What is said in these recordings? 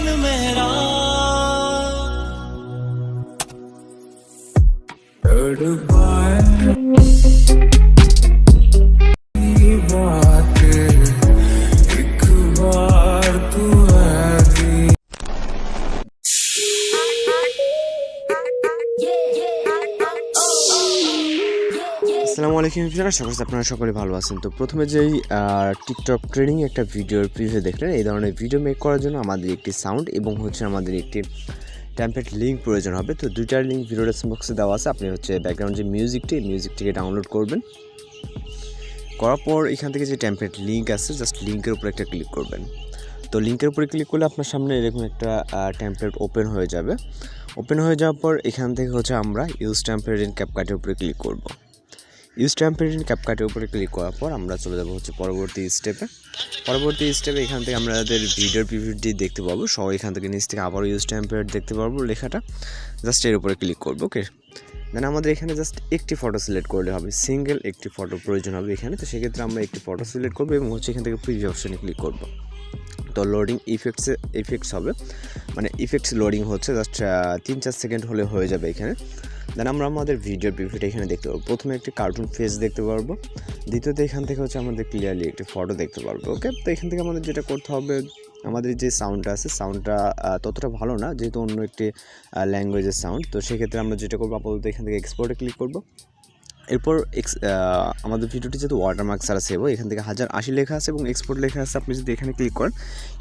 दिल मेरा আসসালামু আলাইকুম ভিউয়ার, আশা করছি আপনারা সকলে ভালো আছেন। তো প্রথমে যেই টিকটক ট্রেডিং একটা ভিডিওর প্রিভিউ দেখলেন, এই ধরনের ভিডিও মেক করার জন্য আমাদের একটি সাউন্ড এবং আমাদের একটি টেমপ্লেট লিঙ্ক প্রয়োজন হবে। তো দুইটার লিঙ্ক ভিডিও ডেসক্রিপশন বক্সে দেওয়া আছে। আপনি ব্যাকগ্রাউন্ড যে মিউজিকটিকে ডাউনলোড করবেন, করার পর এখান থেকে যে টেমপ্লেট লিঙ্ক আছে, জাস্ট লিঙ্কের উপর একটা ক্লিক করবেন। তো লিঙ্কের উপরে ক্লিক করলে আপনার সামনে এরকম একটা টেমপ্লেট ওপেন হয়ে যাবে। ওপেন হয়ে যাওয়ার পর এখান থেকে আমরা ইউজ টেমপ্লেট ইন ক্যাপকাটের উপরে ক্লিক করব। ইউজ টেমপ্লেট ইন ক্যাপকাটের উপরে ক্লিক করার পর আমরা চলে যাব পরবর্তী স্টেপে। এখান থেকে আমাদের ভিডিওর প্রিভিউটি দেখতে পাবো সহ এখান থেকে নিচ থেকে আবারও ইউজ টেমপ্লেট দেখতে পারবো লেখাটা, জাস্ট এর উপরে ক্লিক করবো। ওকে, দেন আমাদের এখানে জাস্ট একটি ফটো সিলেক্ট করলে হবে, সিঙ্গেল একটি ফটো প্রয়োজন হবে এখানে। তো সেক্ষেত্রে আমরা একটি ফটো সিলেক্ট করবো এবং এখান থেকে প্রিভিউ অপশানে ক্লিক করব। তো লোডিং ইফেক্টস হবে, মানে ইফেক্টস লোডিং হচ্ছে, জাস্ট 3-4 সেকেন্ড হলে হয়ে যাবে এখানে। দেন আমরা আমাদের ভিডিওর প্রিভিউটা এখানে দেখতে পাবো। প্রথমে একটি কার্টুন ফেস দেখতে পারবো, দ্বিতীয়ত এখান থেকে আমাদের ক্লিয়ারলি একটি ফটো দেখতে পারবো। ওকে, তো এখান থেকে আমাদের যেটা করতে হবে, আমাদের যে সাউন্ডটা আছে, সাউন্ডটা ততটা ভালো না, যেহেতু অন্য একটি ল্যাঙ্গুয়েজের সাউন্ড। তো সেক্ষেত্রে আমরা যেটা করবো, আপাতত এখান থেকে এক্সপোর্টে ক্লিক করবো। এরপর আমাদের ভিডিওটি যেহেতু ওয়াটারমার্ক ছাড়া সেভ হয়, এখান থেকে 1080 লেখা আছে এবং এক্সপোর্ট লেখা আছে। আপনি যদি এখানে ক্লিক করেন,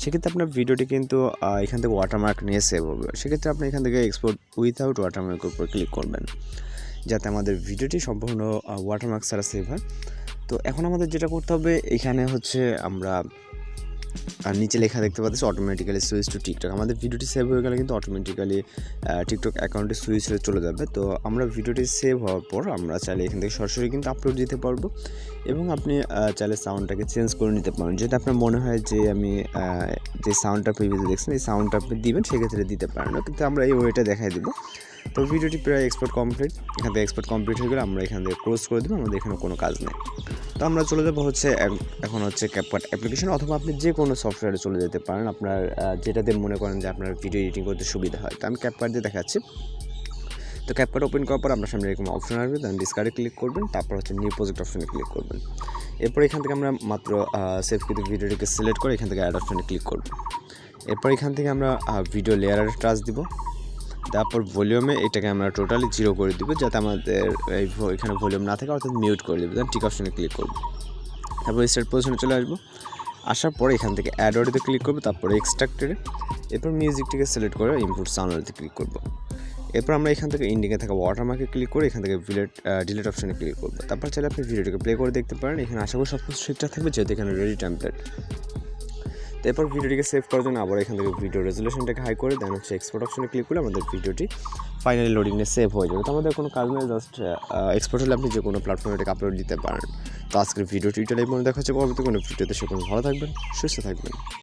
সেক্ষেত্রে আপনার ভিডিওটি কিন্তু এখান থেকে ওয়াটারমার্ক নিয়ে সেভ হবে। সেক্ষেত্রে আপনি এখান থেকে এক্সপোর্ট উইথাউট ওয়াটারমার্কের উপর ক্লিক করবেন, যাতে আমাদের ভিডিওটি সম্পূর্ণ ওয়াটারমার্ক ছাড়া সেভ হয়। তো এখন আমাদের যেটা করতে হবে, এখানে আমরা নিচে লেখা দেখতে পাচ্ছি অটোমেটিক্যালি সুইচ টু টিকটক। আমাদের ভিডিওটি সেভ হয়ে গেলে কিন্তু অটোমেটিক্যালি টিকটক অ্যাকাউন্টে সুইচ হয়ে চলে যাবে। তো আমরা ভিডিওটি সেভ হওয়ার পর আমরা চাইলে এখান থেকে সরাসরি কিন্তু আপলোড দিতে পারবো এবং আপনি চাইলে সাউন্ডটাকে চেঞ্জ করে নিতে পারেন। যদি আপনার মনে হয় যে আমি যে সাউন্ডটা প্রিভিউতে দেখছেন এই সাউন্ডটা আপনি দিবেন, সেক্ষেত্রে দিতে পারেন না, কিন্তু আমরা এই ওয়েটা দেখাই দেবো। তো ভিডিওটি প্রায় এক্সপোর্ট কমপ্লিট। এখান থেকে এক্সপোর্ট কমপ্লিট হয়ে গেলে আমরা এখান থেকে ক্লোজ করে দেবো, আমাদের এখানে কোনো কাজ নেই। তো আমরা চলে যাবো এখন ক্যাপকাট অ্যাপ্লিকেশন, অথবা আপনি যে কোনো সফটওয়্যারে চলে যেতে পারেন, আপনার যেটাতে মনে করেন যে আপনার ভিডিও এডিটিং করতে সুবিধা হয়। তো আমি ক্যাপকাট দিয়ে দেখাচ্ছি। তো ক্যাপকাট ওপেন করার পর আপনার সামনে এরকম অপশন আসবে, দেন ডিসকার্ডে ক্লিক করবেন, তারপর নিউ প্রজেক্ট অপশনে ক্লিক করবেন। এরপর এখান থেকে আমরা মাত্র সেভকৃত ভিডিওটিকে সিলেক্ট করে এখান থেকে অ্যাড অপশনে ক্লিক করব। এরপর এখান থেকে আমরা ভিডিও লেয়ারে টাচ দিব, তারপর ভলিউমে এটাকে আমরা টোটালি 0 করে দিব, যাতে আমাদের এখানে ভলিউম না থাকে, অর্থাৎ মিউট করে দেবো। দেন টিক অপশনে ক্লিক করব, তারপর স্টার্ট পজিশনে চলে আসবো। আসার পরে এখান থেকে অ্যাড অডিওতে ক্লিক করবো, তারপরে এক্সট্রাক্টেডে, এরপর মিউজিকটিকে সিলেক্ট করে ইনপুট সাউন্ডে ক্লিক করবো। এরপর আমরা এখান থেকে ইন্ডিংয়ে থাকা ওয়াটারমার্কে ক্লিক করে এখান থেকে ডিলিট অপশনে ক্লিক করবো। তারপর চাইলে আপনি ভিডিওটিকে প্লে করে দেখতে পারেন। এখানে আশা করি সব কিছু ঠিকঠাক থাকবে, যেহেতু এখানে রেডি টেমপ্লেট। তো এরপর ভিডিওটিকে সেভ করার জন্য আবার এখান থেকে ভিডিও রেজুলেশনটাকে হাই করে দেন এক্সপোর্ট অপশনে ক্লিক করে আমাদের ভিডিওটি ফাইনালি লোডিংয়ে সেভ হয়ে যাবে। তো আমাদের কোনো কাজ নেই, জাস্ট এক্সপোর্ট হলে আপনি যে কোনো প্ল্যাটফর্মে এটাকে আপলোড দিতে পারেন। তো আজকের ভিডিওটি এই পর্যন্ত দেখা হচ্ছে পরবর্তী কোনো ভিডিওতে। সকলে ভালো থাকবেন, সুস্থ থাকবেন।